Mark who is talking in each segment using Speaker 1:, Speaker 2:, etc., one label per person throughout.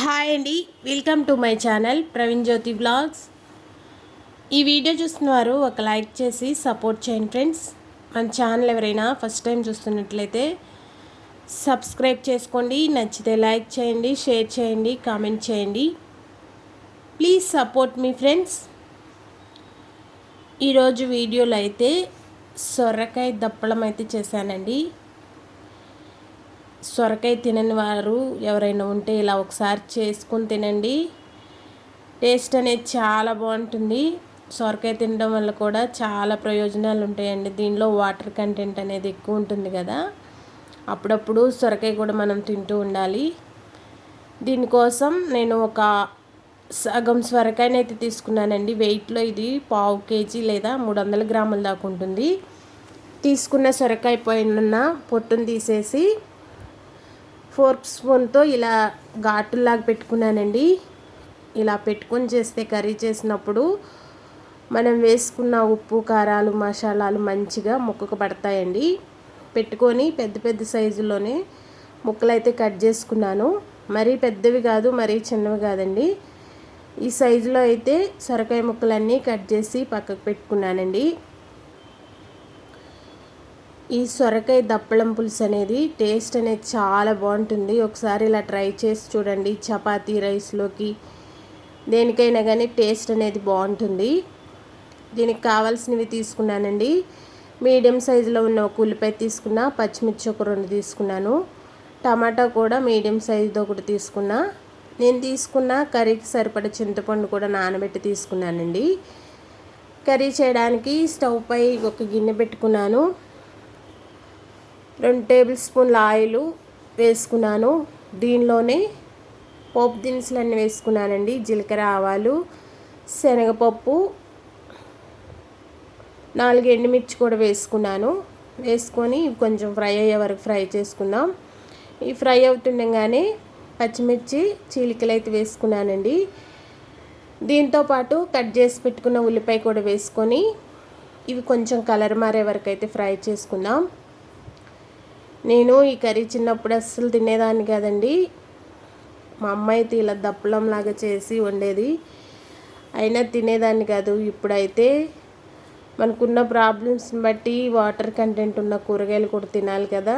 Speaker 1: Hi అండి, welcome to my channel Praveen Jyothi blogs. ఈ video చూస్తున్నవారు ఒక లైక్ చేసి సపోర్ట్ చేయండి ఫ్రెండ్స్. మన ఛానల్ ఎవరైనా ఫస్ట్ టైం చూస్తున్నట్లయితే సబ్స్క్రైబ్ చేసుకోండి. నచ్చితే లైక్ చేయండి, షేర్ చేయండి, కామెంట్ చేయండి. Please support me friends. ఈరోజు వీడియోలో అయితే సొరకాయ దప్పడం అయితే చేశానండి. సొరకాయ తినని వారు ఎవరైనా ఉంటే ఇలా ఒకసారి చేసుకొని తినండి. టేస్ట్ అనేది చాలా బాగుంటుంది. సొరకాయ తినడం వల్ల కూడా చాలా ప్రయోజనాలు ఉంటాయండి. దీనిలో వాటర్ కంటెంట్ అనేది ఎక్కువ ఉంటుంది కదా, అప్పుడప్పుడు సొరకాయ కూడా మనం తింటూ ఉండాలి. దీనికోసం నేను ఒక సగం సొరకాయని అయితే తీసుకున్నానండి. వెయిట్లో ఇది 1/2 కేజీ లేదా 300 గ్రాముల దాకా ఉంటుంది. తీసుకున్న సొరకాయ పైన పొట్టును తీసేసి ఫోర్క్ స్పూన్తో ఇలా ఘాటులాగా పెట్టుకున్నానండి. ఇలా పెట్టుకొని చేస్తే కర్రీ చేసినప్పుడు మనం వేసుకున్న ఉప్పు, కారాలు, మసాలాలు మంచిగా ముక్కకు పడతాయండి. పెట్టుకొని పెద్ద పెద్ద సైజులోనే ముక్కలు అయితే కట్ చేసుకున్నాను. మరీ పెద్దవి కాదు, మరీ చిన్నవి కాదండి. ఈ సైజులో అయితే సొరకాయ ముక్కలన్నీ కట్ చేసి పక్కకు పెట్టుకున్నానండి. ఈ సొరకాయ దప్పడం పులుసు అనేది టేస్ట్ అనేది చాలా బాగుంటుంది. ఒకసారి ఇలా ట్రై చేసి చూడండి. చపాతీ, రైస్లోకి దేనికైనా కానీ టేస్ట్ అనేది బాగుంటుంది. దీనికి కావాల్సినవి తీసుకున్నానండి. మీడియం సైజులో ఉన్న ఒక ఉల్లిపాయ తీసుకున్నా, పచ్చిమిర్చి ఒక 2 తీసుకున్నాను, టమాటా కూడా మీడియం సైజుతో ఒకటి తీసుకున్నా. నేను తీసుకున్న కర్రీకి సరిపడ చింతపండు కూడా నానబెట్టి తీసుకున్నానండి. కర్రీ చేయడానికి స్టవ్ పై ఒక గిన్నె పెట్టుకున్నాను. 2 టేబుల్ స్పూన్ల ఆయిల్ వేసుకున్నాను. దీనిలోనే పోపు దినుసులన్నీ వేసుకున్నానండి. జీలకర్ర, ఆవాలు, శనగపప్పు, 4 ఎండుమిర్చి కూడా వేసుకున్నాను. వేసుకొని కొంచెం ఫ్రై అయ్యే వరకు ఫ్రై చేసుకుందాం. ఈ ఫ్రై అవుతుండగానే పచ్చిమిర్చి చీలికలు అయితే వేసుకున్నానండి. దీంతోపాటు కట్ చేసి పెట్టుకున్న ఉల్లిపాయ కూడా వేసుకొని ఇవి కొంచెం కలర్ మారే వరకు అయితే ఫ్రై చేసుకుందాం. నేను ఈ కర్రీ చిన్నప్పుడు అస్సలు తినేదాన్ని కాదండి. మా అమ్మ అయితే ఇలా దప్పలంలాగా చేసి వండేది, అయినా తినేదాన్ని కాదు. ఇప్పుడైతే మనకున్న ప్రాబ్లమ్స్ని బట్టి వాటర్ కంటెంట్ ఉన్న కూరగాయలు కూడా తినాలి కదా.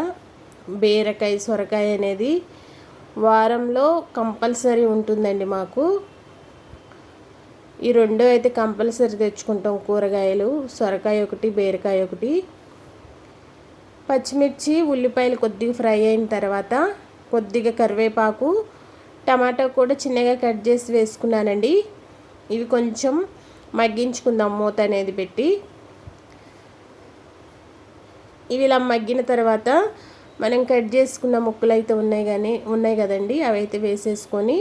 Speaker 1: బీరకాయ, సొరకాయ అనేది వారంలో కంపల్సరీ ఉంటుందండి మాకు. ఈ 2 అయితే కంపల్సరీ తెచ్చుకుంటాం కూరగాయలు, సొరకాయ ఒకటి, బీరకాయ ఒకటి. పచ్చిమిర్చి, ఉల్లిపాయలు కొద్దిగా ఫ్రై అయిన తర్వాత కొద్దిగా కరివేపాకు, టమాటా కూడా చిన్నగా కట్ చేసి వేసుకున్నానండి. ఇవి కొంచెం మగ్గించుకుందాం మూత అనేది పెట్టి. ఇవి ఇలా మగ్గిన తర్వాత మనం కట్ చేసుకున్న ముక్కలు అయితే ఉన్నాయి కదండి, అవి అయితే వేసేసుకొని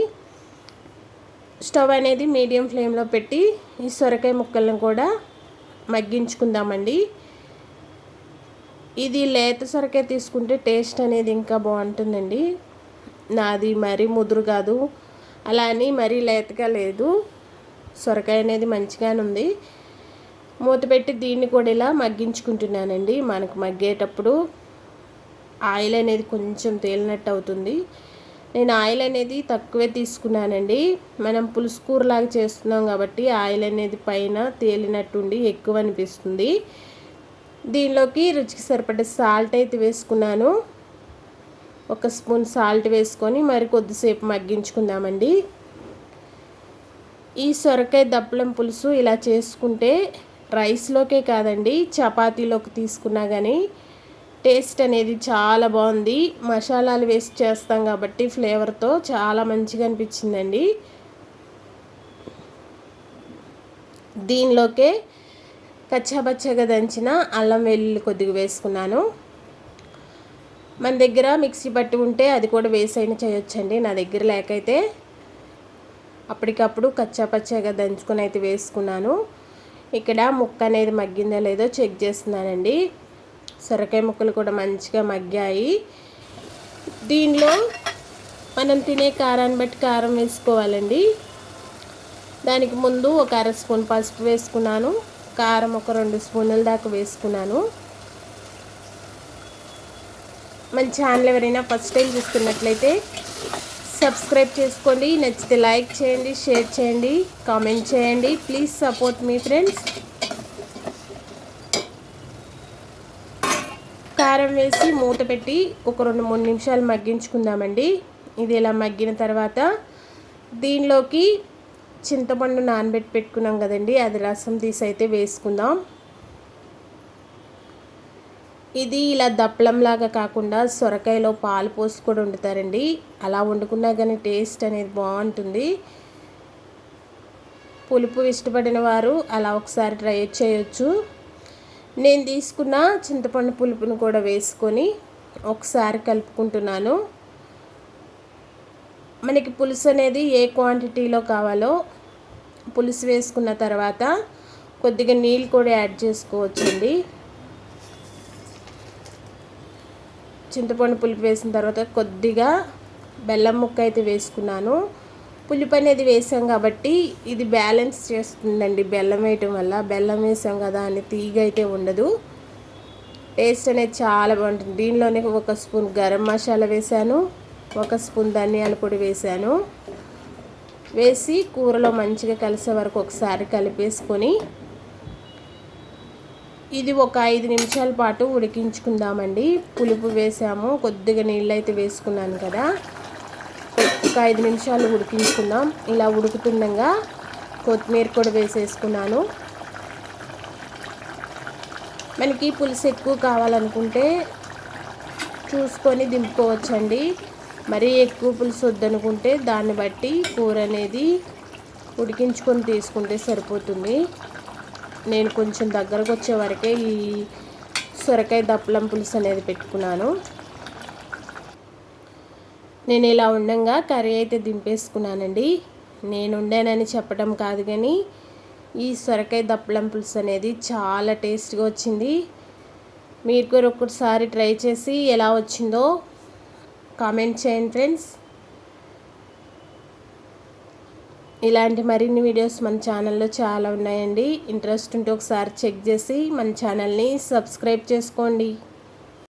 Speaker 1: స్టవ్ అనేది మీడియం ఫ్లేమ్లో పెట్టి ఈ సొరకాయ ముక్కలను కూడా మగ్గించుకుందామండి. ఇది లేత సొరకాయ తీసుకుంటే టేస్ట్ అనేది ఇంకా బాగుంటుందండి. నాది మరీ ముదురు కాదు, అలా అని మరీ లేతగా లేదు. సొరకాయ అనేది మంచిగానే ఉంది. మూత పెట్టి దీన్ని కూడా ఇలా మగ్గించుకుంటున్నానండి. మనకు మగ్గేటప్పుడు ఆయిల్ అనేది కొంచెం తేలినట్టు అవుతుంది. నేను ఆయిల్ అనేది తక్కువే తీసుకున్నానండి. మనం పులుసు కూరలాగా చేస్తున్నాం కాబట్టి ఆయిల్ అనేది పైన తేలినట్టుండి ఎక్కువ అనిపిస్తుంది. దీనిలోకి రుచికి సరిపడ్డ సాల్ట్ అయితే వేసుకున్నాను. 1 స్పూన్ సాల్ట్ వేసుకొని మరి కొద్దిసేపు మగ్గించుకుందామండి. ఈ సొరకాయ దప్పలం పులుసు ఇలా చేసుకుంటే రైస్లోకే కాదండి, చపాతీలోకి తీసుకున్నా కానీ టేస్ట్ అనేది చాలా బాగుంది. మసాలాలు వేసి చేస్తాం కాబట్టి ఫ్లేవర్తో చాలా మంచిగా అనిపించిందండి. దీనిలోకే కచ్చాపచ్చగా దంచిన అల్లం వెల్లుల్లి కొద్దిగా వేసుకున్నాను. మన దగ్గర మిక్సీ పట్టి ఉంటే అది కూడా వేసైనా చేయొచ్చండి. నా దగ్గర లేకైతే అప్పటికప్పుడు కచ్చాపచ్చగా దంచుకొని అయితే వేసుకున్నాను. ఇక్కడ ముక్క అనేది మగ్గిందో లేదో చెక్ చేస్తున్నానండి. సొరకాయ ముక్కలు కూడా మంచిగా మగ్గాయి. దీనిలో మనం తినే కారాన్ని బట్టి కారం వేసుకోవాలండి. దానికి ముందు ఒక 1/2 స్పూన్ పసుపు వేసుకున్నాను. కారం ఒక 2 స్పూన్ల దాకా వేసుకున్నాను. మన ఛానల్ ఎవరైనా ఫస్ట్ టైం చూస్తున్నట్లయితే సబ్స్క్రైబ్ చేసుకోండి. నచ్చితే లైక్ చేయండి, షేర్ చేయండి, కామెంట్ చేయండి. Please support me friends. కారం వేసి మూత పెట్టి ఒక 2-3 నిమిషాలు మగ్గించుకుందామండి. ఇది ఇలా మగ్గిన తర్వాత దీనిలోకి చింతపండు నానబెట్టి పెట్టుకున్నాం కదండి, అది రసం తీసి అయితే వేసుకుందాం. ఇది ఇలా దప్పలంలాగా కాకుండా సొరకాయలో పాలు పోసి కూడా వండుతారండి. అలా వండుకున్నా కానీ టేస్ట్ అనేది బాగుంటుంది. పులుపు ఇష్టపడిన వారు అలా ఒకసారి ట్రై చేయొచ్చు. నేను తీసుకున్న చింతపండు పులుపును కూడా వేసుకొని ఒకసారి కలుపుకుంటున్నాను. మనకి పులుసు అనేది ఏ క్వాంటిటీలో కావాలో పులుసు వేసుకున్న తర్వాత కొద్దిగా నీళ్ళు కూడా యాడ్ చేసుకోవచ్చండి. చింతపండు పులుపు వేసిన తర్వాత కొద్దిగా బెల్లం ముక్క అయితే వేసుకున్నాను. పులుపు అనేది వేసాం కాబట్టి ఇది బ్యాలెన్స్ చేస్తుందండి. బెల్లం వేయటం వల్ల, బెల్లం వేసాం కదా అని తీగ అయితే ఉండదు. టేస్ట్ అనేది చాలా బాగుంటుంది. దీనిలోనే 1 స్పూన్ గరం మసాలా వేసాను, 1 స్పూన్ ధనియాల పొడి వేసాను. వేసి కూరలో మంచిగా కలిసే వరకు ఒకసారి కలిపేసుకొని ఇది ఒక 5 నిమిషాల పాటు ఉడికించుకుందామండి. పులుపు వేసాము, కొద్దిగా నీళ్ళు అయితే వేసుకున్నాను కదా, ఒక 5 నిమిషాలు ఉడికించుకుందాం. ఇలా ఉడుకుతుండగా కొత్తిమీర కూడా వేసేసుకున్నాను. మనకి పులుసు ఎక్కువ కావాలనుకుంటే చూసుకొని దింపుకోవచ్చండి. మరీ ఎక్కువ పులుసు వద్దనుకుంటే దాన్ని బట్టి కూర అనేది ఉడికించుకొని తీసుకుంటే సరిపోతుంది. నేను కొంచెం దగ్గరకు వచ్చే వరకే ఈ సొరకాయ దప్పలం పులుసు అనేది పెట్టుకున్నాను. నేను ఇలా ఉండంగా కర్రీ అయితే దింపేసుకున్నానండి. నేను వండానని చెప్పడం కాదు కానీ ఈ సొరకాయ దప్పలం పులుసు అనేది చాలా టేస్ట్గా వచ్చింది. మీరు కూడా ఒకసారి ట్రై చేసి ఎలా వచ్చిందో కామెంట్ చేయండి ఫ్రెండ్స్. ఇలాంటి మరిన్ని వీడియోస్ మన ఛానల్లో చాలా ఉన్నాయండి. ఇంట్రెస్ట్ ఉంటే ఒకసారి చెక్ చేసి మన ఛానల్ని సబ్స్క్రైబ్ చేసుకోండి.